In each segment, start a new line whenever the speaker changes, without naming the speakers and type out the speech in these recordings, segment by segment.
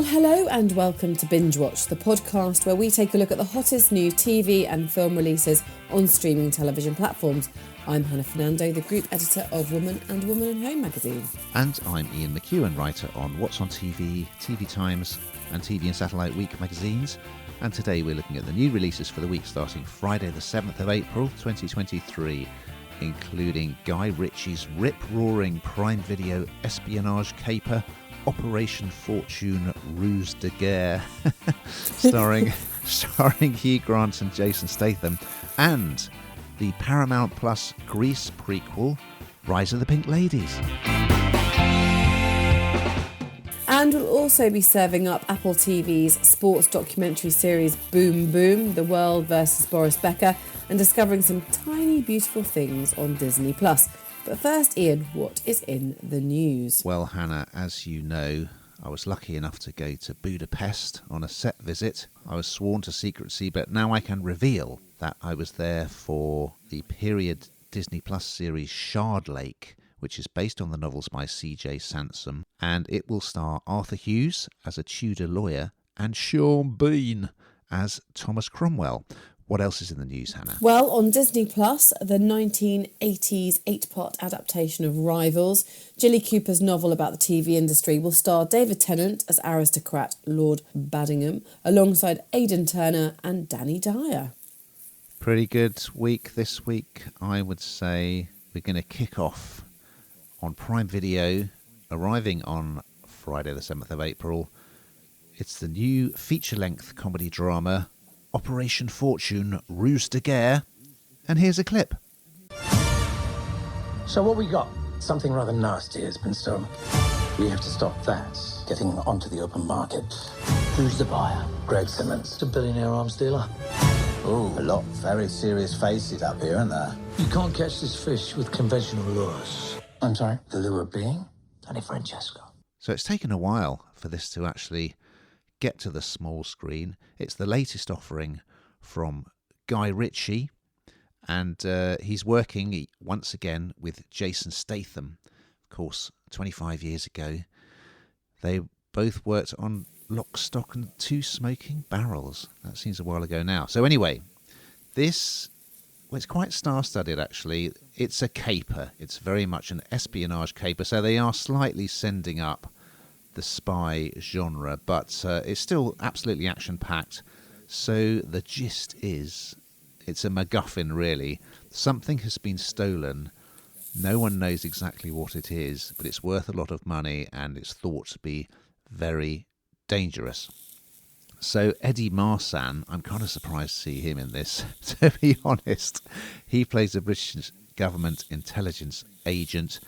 Well, hello and welcome to Bingewatch, the podcast where we take a look at the hottest new TV and film releases on streaming television platforms. I'm Hannah Fernando, the group editor of Woman and Woman and Home magazine.
And I'm Ian McEwen, writer on What's on TV, TV Times and TV and Satellite Week magazines. And today we're looking at the new releases for the week starting Friday the 7th of April 2023, including Guy Ritchie's rip-roaring Prime Video espionage caper, Operation Fortune Ruse de Guerre, starring Hugh Grant and Jason Statham, and the Paramount Plus Grease prequel, Rise of the Pink Ladies.
And we'll also be serving up Apple TV's sports documentary series Boom Boom, The World vs Boris Becker, and discovering some tiny beautiful things on Disney+. But first, Ian, what is in the news?
Well, Hannah, as you know, I was lucky enough to go to Budapest on a set visit. I was sworn to secrecy, but now I can reveal that I was there for the period Disney Plus series Shard Lake, which is based on the novels by C.J. Sansom, and it will star Arthur Hughes as a Tudor lawyer and Sean Bean as Thomas Cromwell. What else is in the news, Hannah?
Well, on Disney Plus, the 1980s 8-part adaptation of Rivals, Jilly Cooper's novel about the TV industry, will star David Tennant as aristocrat Lord Baddingham, alongside Aidan Turner and Danny Dyer.
Pretty good week this week, I would say. We're going to kick off on Prime Video, arriving on Friday the 7th of April. It's the new feature-length comedy drama Operation Fortune Ruse de Guerre, and here's a clip.
So what we got? Something rather nasty has been stolen. We have to stop that getting onto the open market. Who's the buyer? Greg Simmons.
It's a billionaire arms dealer.
Oh, a lot of very serious faces up here, aren't there?
You can't catch this fish with conventional lures.
I'm sorry? The lure being?
Danny Francesco.
So it's taken a while for this to actually get to the small screen. It's the latest offering from Guy Ritchie, and he's working once again with Jason Statham. Of course, 25 years ago, they both worked on Lock, Stock and Two Smoking Barrels. That seems a while ago now. So anyway, it's quite star-studded, actually. It's a caper. It's very much an espionage caper, so they are slightly sending up the spy genre, but it's still absolutely action-packed. So the gist is, it's a MacGuffin, really. Something has been stolen. No one knows exactly what it is, but it's worth a lot of money, and it's thought to be very dangerous. So Eddie Marsan, I'm kind of surprised to see him in this, to be honest. He plays a British government intelligence agent.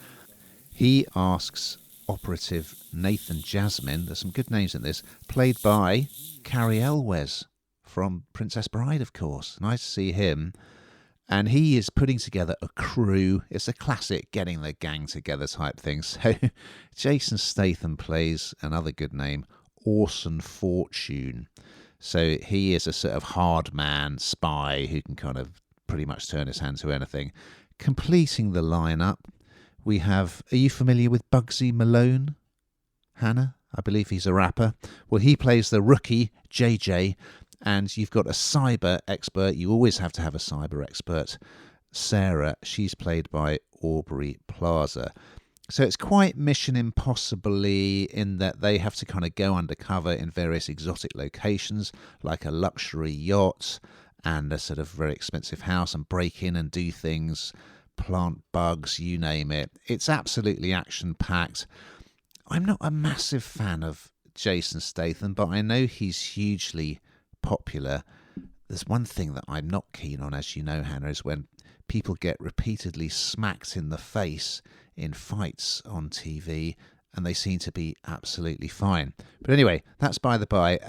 He asks operative Nathan Jasmine, there's some good names in this, played by Carrie Elwes from Princess Bride, of course. Nice to see him. And he is putting together a crew. It's a classic getting the gang together type thing. So Jason Statham plays another good name, Orson Fortune. So he is a sort of hard man spy who can kind of pretty much turn his hand to anything. Completing the lineup, we have, are you familiar with Bugsy Malone, Hannah? I believe he's a rapper. Well, he plays the rookie, JJ, and you've got a cyber expert. You always have to have a cyber expert. Sarah, she's played by Aubrey Plaza. So it's quite Mission Impossible-y in that they have to kind of go undercover in various exotic locations, like a luxury yacht and a sort of very expensive house, and break in and do things, plant bugs, you name it. It's absolutely action-packed. I'm not a massive fan of Jason Statham, but I know he's hugely popular. There's one thing that I'm not keen on, as you know, Hannah, is when people get repeatedly smacked in the face in fights on TV, and they seem to be absolutely fine. But anyway, that's by the by.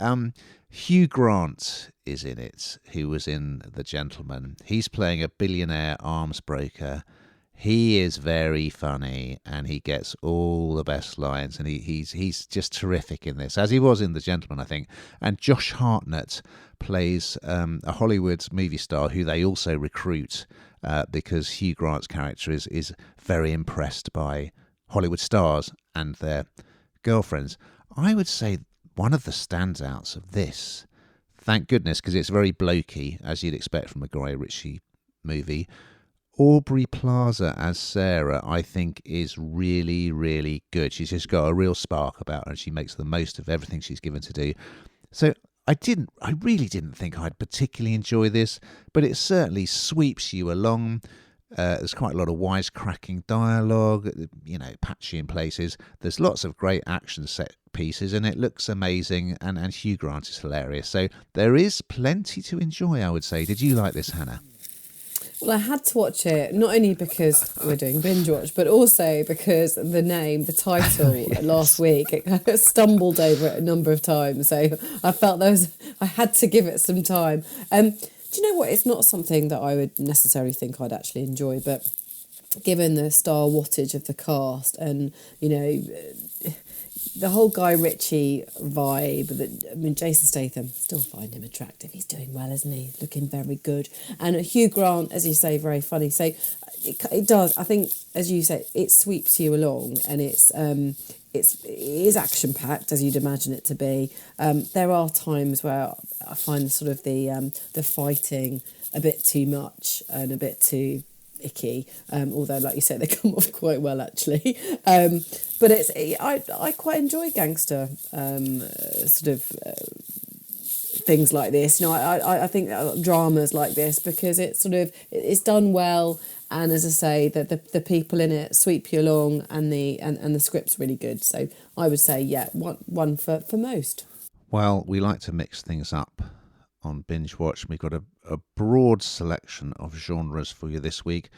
Hugh Grant is in it, who was in The Gentleman. He's playing a billionaire arms broker. He is very funny, and he gets all the best lines, and he's just terrific in this, as he was in The Gentleman, I think. And Josh Hartnett plays a Hollywood movie star who they also recruit because Hugh Grant's character is very impressed by Hollywood stars and their girlfriends. I would say one of the standouts of this, thank goodness, because it's very blokey, as you'd expect from a Guy Ritchie movie. Aubrey Plaza as Sarah, I think, is really, really good. She's just got a real spark about her, and she makes the most of everything she's given to do. So I really didn't think I'd particularly enjoy this, but it certainly sweeps you along. There's quite a lot of wisecracking dialogue, patchy in places. There's lots of great action set pieces, and it looks amazing, and Hugh Grant is hilarious. So there is plenty to enjoy, I would say. Did you like this, Hannah?
Well, I had to watch it, not only because we're doing Bingewatch, but also because the title, yes. Last week, it kind of stumbled over it a number of times. So I felt I had to give it some time. Do you know what? It's not something that I would necessarily think I'd actually enjoy, but given the star wattage of the cast and, the whole Guy Ritchie vibe, Jason Statham, still find him attractive. He's doing well, isn't he? Looking very good. And Hugh Grant, as you say, very funny. So it does, I think, as you say, it sweeps you along, and it is action-packed, as you'd imagine it to be. There are times where I find sort of the fighting a bit too much and a bit too icky, although, like you said, they come off quite well, actually. But I quite enjoy gangster things like this. I think dramas like this, because it's done well. And as I say, the people in it sweep you along, and the script's really good. So I would say, yeah, one for most.
Well, we like to mix things up on Bingewatch. We've got a broad selection of genres for you this week.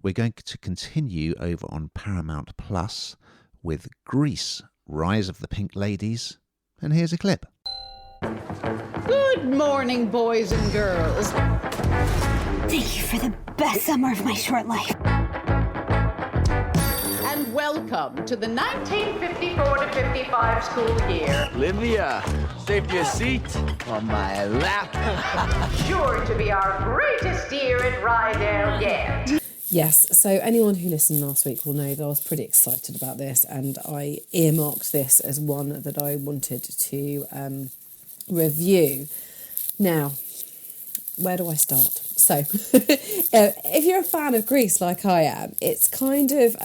We're going to continue over on Paramount Plus with Grease, Rise of the Pink Ladies. And here's a clip.
Good morning, boys and girls.
Thank you for the best summer of my short life.
And welcome to the 1954 to 55 school year.
Olivia, save your seat on my lap.
Sure to be our greatest year at Rydell yet.
Yes, so anyone who listened last week will know that I was pretty excited about this, and I earmarked this as one that I wanted to review. Now, where do I start? So, if you're a fan of Grease like I am, it's kind of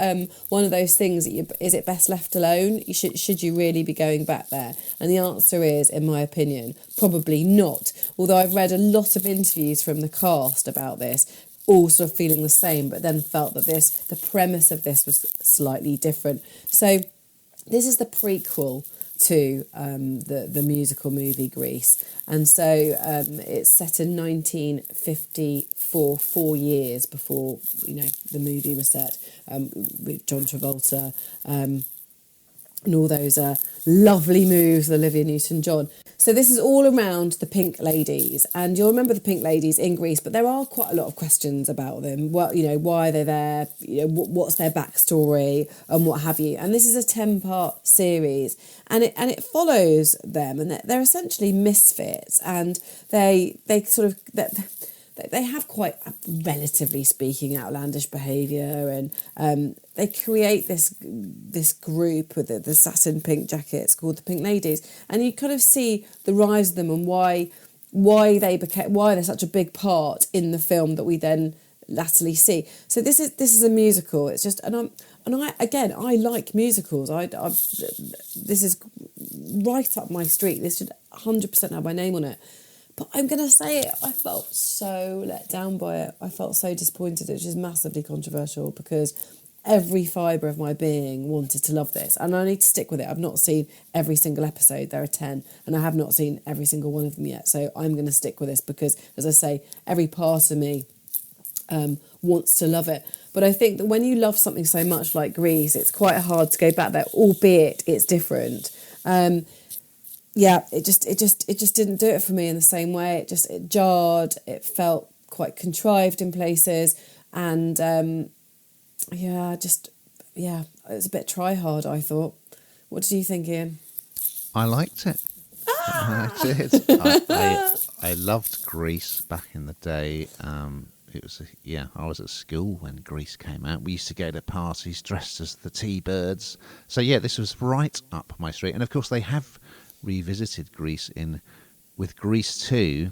one of those things that is it best left alone? Should you really be going back there? And the answer is, in my opinion, probably not. Although I've read a lot of interviews from the cast about this, all sort of feeling the same, but then felt that the premise of this was slightly different. So this is the prequel to the musical movie Grease, and so it's set in 1954, 4 years before the movie was set, with John Travolta and all those lovely moves with Olivia Newton-John. So this is all around the Pink Ladies, and you'll remember the Pink Ladies in Grease, but there are quite a lot of questions about them. Well, why they're there, what's their backstory, and what have you. And this is a 10-part series, and it follows them, and they're essentially misfits, and they have quite, relatively speaking, outlandish behaviour, and they create this group with the satin pink jackets called the Pink Ladies, and you kind of see the rise of them and why they're such a big part in the film that we then latterly see. So this is a musical. It's just I like musicals. This is right up my street. This should 100% have my name on it. But I'm going to say it, I felt so let down by it. I felt so disappointed, which is massively controversial, because every fibre of my being wanted to love this. And I need to stick with it. I've not seen every single episode. There are 10. And I have not seen every single one of them yet. So I'm going to stick with this because, as I say, every part of me wants to love it. But I think that when you love something so much like Grease, it's quite hard to go back there, albeit it's different. Yeah, it just didn't do it for me in the same way. It jarred. It felt quite contrived in places, and it was a bit try hard, I thought. What did you think, Ian?
I liked it. I did. I loved Grease back in the day. I was at school when Grease came out. We used to go to parties dressed as the T-Birds. So yeah, this was right up my street. And of course they have revisited Grease with Grease 2,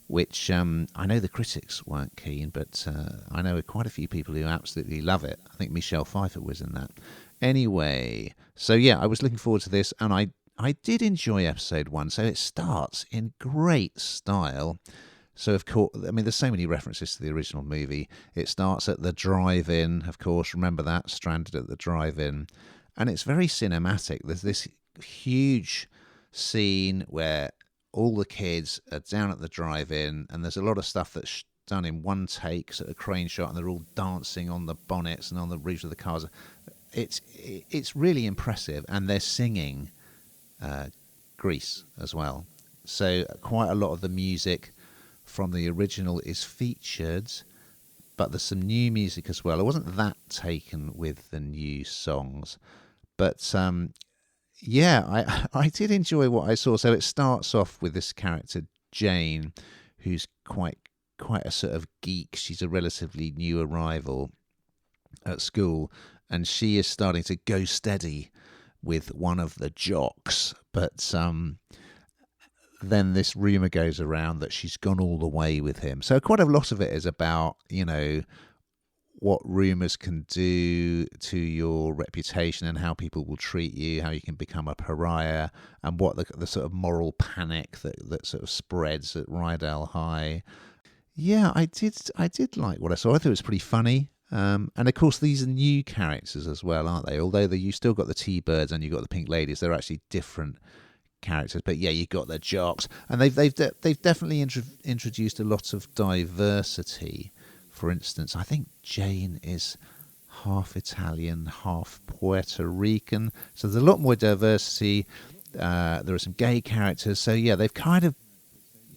which I know the critics weren't keen, but I know quite a few people who absolutely love it. I think Michelle Pfeiffer was in that. Anyway, so yeah, I was looking forward to this, and I did enjoy episode 1. So it starts in great style. So, of course, I mean, there's so many references to the original movie. It starts at the drive-in, of course. Remember that? Stranded at the drive-in. And it's very cinematic. There's this huge scene where all the kids are down at the drive-in, and there's a lot of stuff that's done in one take, sort of crane shot, and they're all dancing on the bonnets and on the roofs of the cars. It's really impressive, and they're singing Grease as well. So quite a lot of the music from the original is featured, but there's some new music as well. It wasn't that taken with the new songs, but yeah, I did enjoy what I saw. So it starts off with this character Jane, who's quite a sort of geek. She's a relatively new arrival at school, and she is starting to go steady with one of the jocks, but then this rumour goes around that she's gone all the way with him. So quite a lot of it is about, what rumours can do to your reputation and how people will treat you, how you can become a pariah, and what the sort of moral panic that sort of spreads at Rydell High. Yeah, I did like what I saw. I thought it was pretty funny. And of course, these are new characters as well, aren't they? Although you still got the T-Birds and you got the Pink Ladies, they're actually different characters. But yeah, you got the jocks, and they've definitely introduced a lot of diversity. For instance, I think Jane is half Italian, half Puerto Rican, so there's a lot more diversity. There are some gay characters, so yeah, they've kind of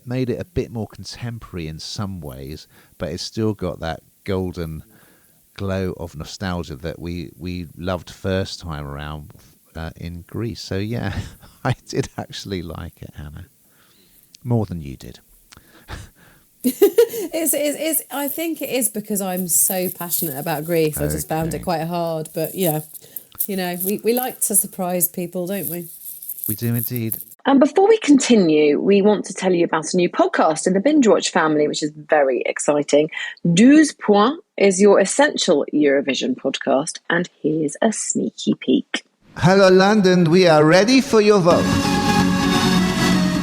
made it a bit more contemporary in some ways, but it's still got that golden glow of nostalgia that we loved first time around in Greece. So yeah, I did actually like it, Hannah, more than you did.
I think it is because I'm so passionate about Greece. I just found it quite hard, but yeah, we like to surprise people, don't we?
We do indeed.
And before we continue, we want to tell you about a new podcast in the Bingewatch family, which is very exciting. 12 Points is your essential Eurovision podcast, and here's a sneaky peek.
Hello, London. We are ready for your vote.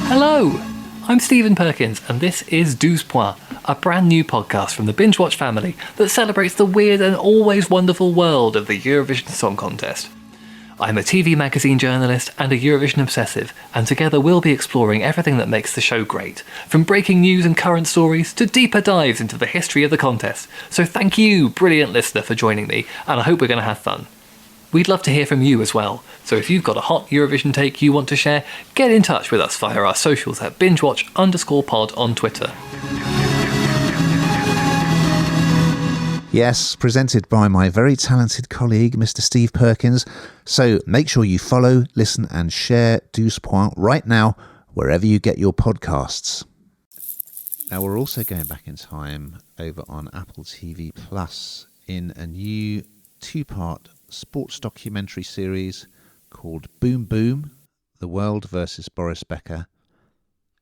Hello, I'm Stephen Perkins, and this is 12 Points, a brand new podcast from the Bingewatch family that celebrates the weird and always wonderful world of the Eurovision Song Contest. I'm a TV magazine journalist and a Eurovision obsessive, and together we'll be exploring everything that makes the show great, from breaking news and current stories to deeper dives into the history of the contest. So thank you, brilliant listener, for joining me, and I hope we're going to have fun. We'd love to hear from you as well, so if you've got a hot Eurovision take you want to share, get in touch with us via our socials at bingewatch_pod on Twitter.
Yes, presented by my very talented colleague, Mr. Steve Perkins. So make sure you follow, listen and share 12 Points right now, wherever you get your podcasts. Now, we're also going back in time over on Apple TV Plus in a new 2-part sports documentary series called Boom Boom, The World versus Boris Becker.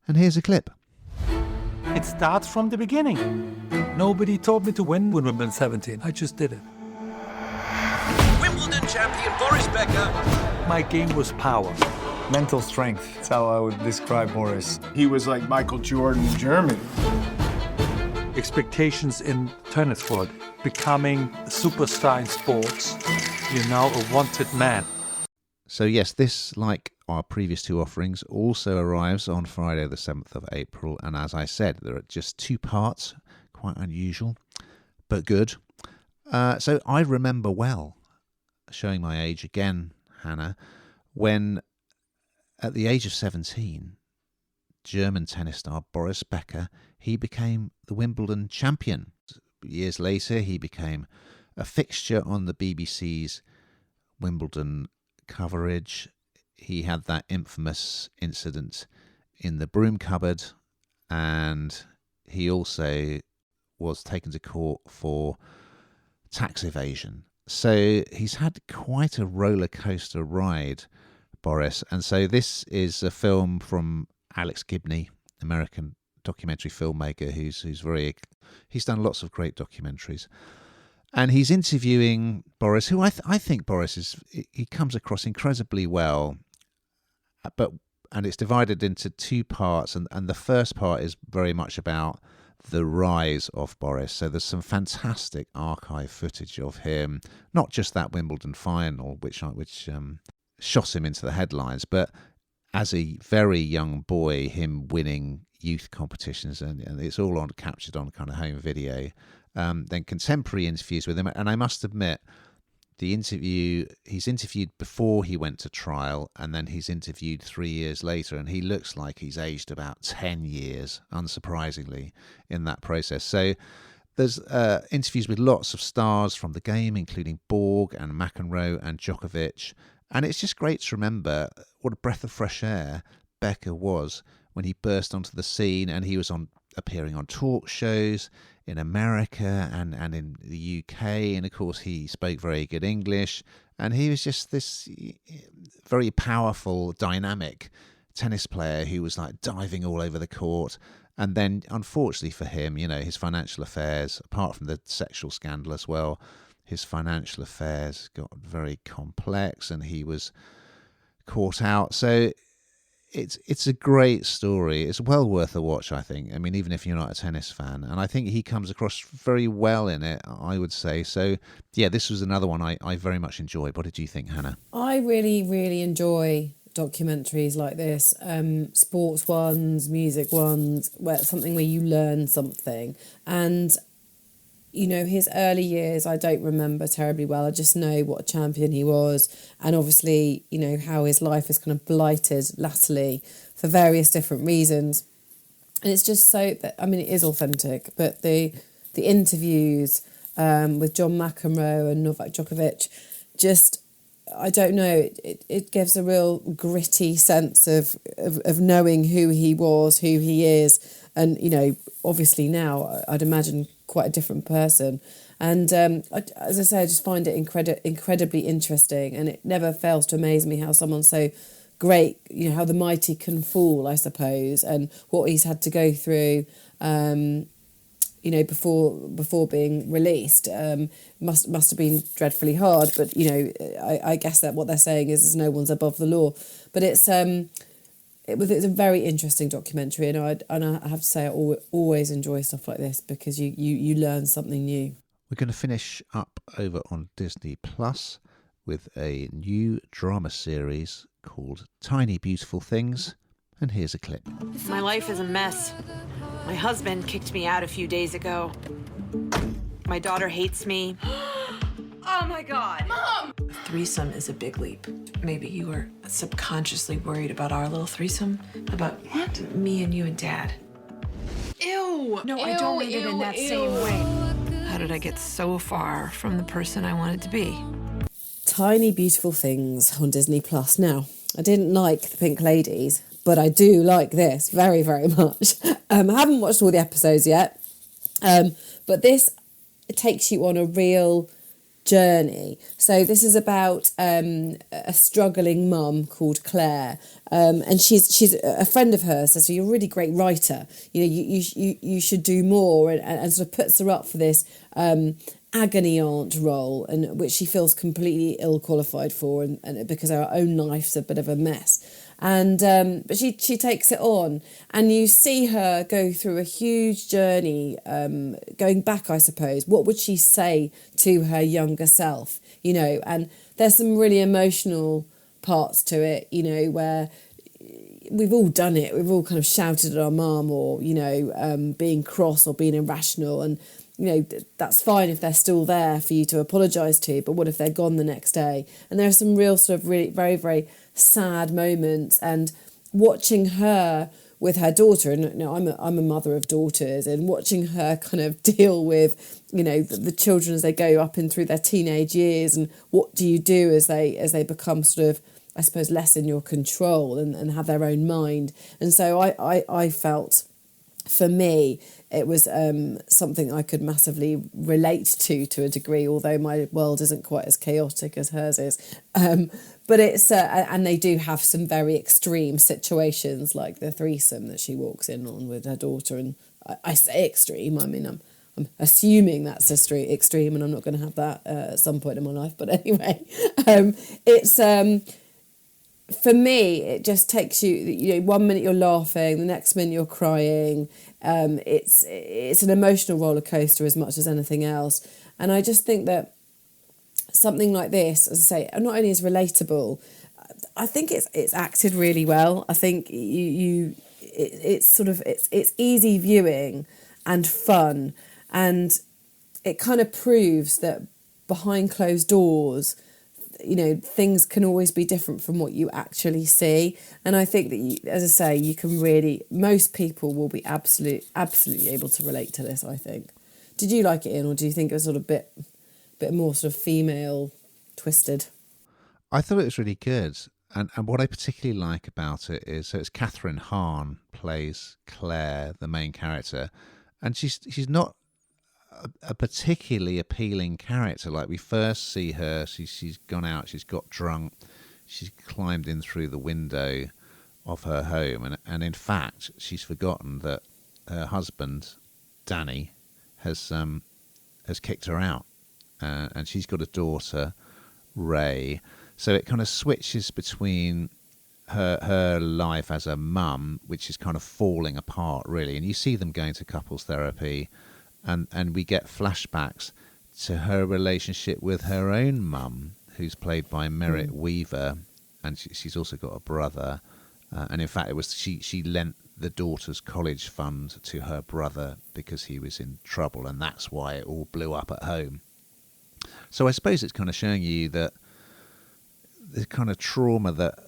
And here's a clip.
It starts from the beginning. Nobody told me to win when we were 17. I just did it.
Wimbledon champion Boris Becker.
My game was power.
Mental strength. That's how I would describe Boris.
He was like Michael Jordan in Germany.
Expectations in tennis for becoming a superstar in sports. You're now a wanted man.
So yes, this, like our previous 2 offerings, also arrives on Friday the 7th of April. And as I said, there are just 2 parts, quite unusual, but good. So I remember well, showing my age again, Hannah, when at the age of 17, German tennis star Boris Becker, he became the Wimbledon champion. Years later, he became a fixture on the BBC's Wimbledon coverage. He had that infamous incident in the broom cupboard, and he also was taken to court for tax evasion. So he's had quite a roller coaster ride, Boris. And so this is a film from Alex Gibney, American documentary filmmaker he's done lots of great documentaries. And he's interviewing Boris, who I think Boris he comes across incredibly well, and it's divided into two parts, and the first part is very much about the rise of Boris. So there's some fantastic archive footage of him, not just that Wimbledon final, which shot him into the headlines, but as a very young boy, him winning youth competitions, and it's all captured on kind of home video. Then contemporary interviews with him, and I must admit, he's interviewed before he went to trial, and then he's interviewed 3 years later, and he looks like he's aged about 10 years, unsurprisingly, in that process. So there's interviews with lots of stars from the game, including Borg and McEnroe and Djokovic, and it's just great to remember what a breath of fresh air Becker was when he burst onto the scene, and he was appearing on talk shows in America and in the UK, and of course he spoke very good English, and he was just this very powerful, dynamic tennis player who was like diving all over the court. And then unfortunately for him, his financial affairs, apart from the sexual scandal as well, his financial affairs got very complex and he was caught out. So it's a great story. It's well worth a watch, I think. I mean, even if you're not a tennis fan. And I think he comes across very well in it, I would say. So, yeah, this was another one I very much enjoyed. What did you think, Hannah?
I really, really enjoy documentaries like this, sports ones, music ones, something where you learn something. And his early years, I don't remember terribly well. I just know what a champion he was. And obviously, how his life is kind of blighted latterly for various different reasons. And it's just so that, it is authentic, but the interviews with John McEnroe and Novak Djokovic, just, I don't know, it gives a real gritty sense of knowing who he was, who he is. And, obviously now I'd imagine quite a different person. And as I say, I just find it incredibly interesting, and it never fails to amaze me how someone so great, how the mighty can fall, I suppose, and what he's had to go through, before being released. Must have been dreadfully hard, but, I guess that what they're saying is no one's above the law. But it's a very interesting documentary, and I have to say I always enjoy stuff like this because you learn something new.
We're going to finish up over on Disney Plus with a new drama series called Tiny Beautiful Things, and here's a clip.
My life is a mess. My husband kicked me out a few days ago. My daughter hates me.
Oh my God. Mom! A threesome is a big leap. Maybe you were subconsciously worried about our little threesome? About what? Me and you and Dad. Ew! No, I don't mean it in that same way. How did I get so far from the person I wanted to be?
Tiny Beautiful Things on Disney Plus. Now, I didn't like The Pink Ladies, but I do like this very, very much. I haven't watched all the episodes yet, but this takes you on a real journey. So this is about a struggling mum called Claire, and she's a friend of hers says, so you're a really great writer, you should do more, and sort of puts her up for this agony aunt role, and which she feels completely ill qualified for, and because her own life's a bit of a mess. And but she takes it on, and you see her go through a huge journey, going back, I suppose. What would she say to her younger self? And there's some really emotional parts to it, where we've all done it. We've all kind of shouted at our mum, or being cross or being irrational, and that's fine if they're still there for you to apologise to, but what if they're gone the next day? And there are some real sort of really very, very sad moments, and watching her with her daughter, and I'm a mother of daughters, and watching her kind of deal with the children as they go up and through their teenage years, and what do you do as they become sort of, I suppose, less in your control and have their own mind. And so I felt, for me, it was something I could massively relate to a degree, although my world isn't quite as chaotic as hers is. But it's and they do have some very extreme situations, like the threesome that she walks in on with her daughter. And I say extreme, I mean, I'm assuming that's extreme, and I'm not going to have that at some point in my life. But anyway, it's for me, it just takes you. 1 minute you're laughing, the next minute you're crying. It's an emotional roller coaster as much as anything else, and I just think that something like this, as I say, not only is relatable, I think it's acted really well. I think it's easy viewing and fun. And it kind of proves that behind closed doors, things can always be different from what you actually see. And I think that, as I say, you can most people will be absolutely able to relate to this, I think. Did you like it, Ian, or do you think it was sort of a bit more sort of female twisted?
I thought it was really good. And what I particularly like about it is, so it's Catherine Hahn plays Claire, the main character, and she's not a particularly appealing character. Like, we first see her, she's gone out, she's got drunk, she's climbed in through the window of her home, and in fact she's forgotten that her husband Danny has kicked her out, and she's got a daughter, Ray. So it kind of switches between her life as a mum, which is kind of falling apart really, and you see them going to couples therapy. And we get flashbacks to her relationship with her own mum, who's played by Merritt Weaver, and she's also got a brother. And in fact, it was she lent the daughter's college fund to her brother because he was in trouble, and that's why it all blew up at home. So I suppose it's kind of showing you that the kind of trauma that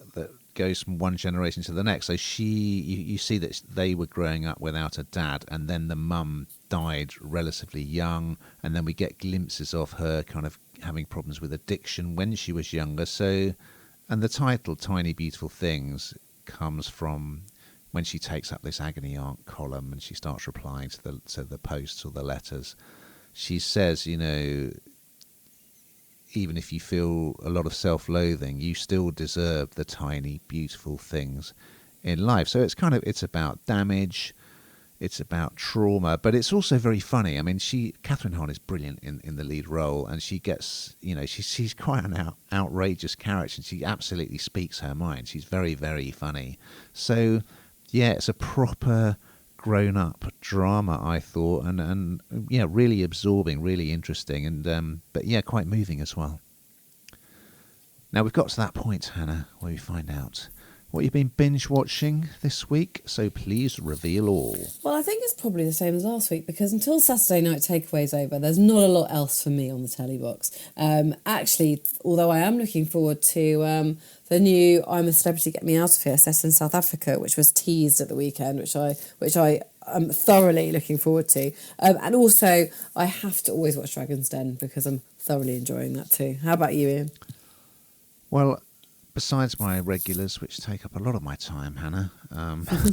goes from one generation to the next. So you see that they were growing up without a dad, and then the mum died relatively young, and then we get glimpses of her kind of having problems with addiction when she was younger. So, and the title Tiny Beautiful Things comes from when she takes up this agony aunt column and she starts replying to the posts or the letters. She says, even if you feel a lot of self-loathing, you still deserve the tiny, beautiful things in life. So it's about damage, it's about trauma, but it's also very funny. I mean, Catherine Hahn is brilliant in the lead role, and she gets, she's quite an outrageous character, and she absolutely speaks her mind. She's very, very funny. So, yeah, it's a proper grown-up drama, I thought, and really absorbing, really interesting, and but quite moving as well. Now we've got to that point, Hannah, where we find out what you've been binge watching this week, so please reveal all.
Well, I think it's probably the same as last week, because until Saturday Night Takeaway's over, there's not a lot else for me on the telly box. Actually, although I am looking forward to the new I'm a Celebrity, Get Me Out of Here set in South Africa, which was teased at the weekend, which I am thoroughly looking forward to. And also, I have to always watch Dragon's Den because I'm thoroughly enjoying that too. How about you, Ian?
Well, besides my regulars, which take up a lot of my time, Hannah,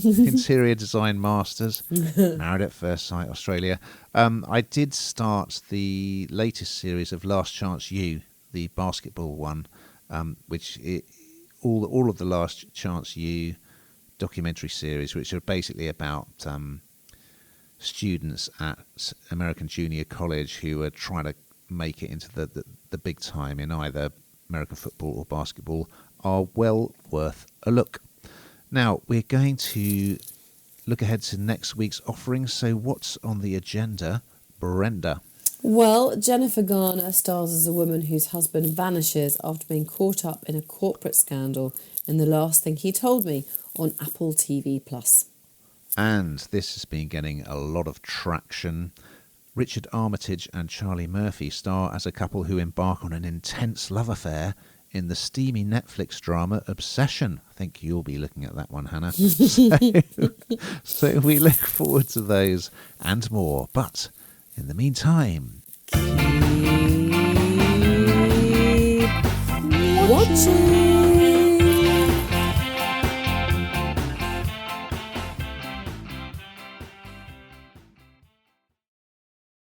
Interior Design Masters, Married at First Sight Australia, I did start the latest series of Last Chance U, the basketball one, which all of the Last Chance U documentary series, which are basically about students at American Junior College who are trying to make it into the big time in either American football or basketball, are well worth a look. Now, we're going to look ahead to next week's offering. So what's on the agenda, Brenda?
Well, Jennifer Garner stars as a woman whose husband vanishes after being caught up in a corporate scandal in The Last Thing He Told Me on Apple TV+.
And this has been getting a lot of traction. Richard Armitage and Charlie Murphy star as a couple who embark on an intense love affair in the steamy Netflix drama Obsession. I think you'll be looking at that one, Hannah. So we look forward to those and more. But in the meantime,
keep watching.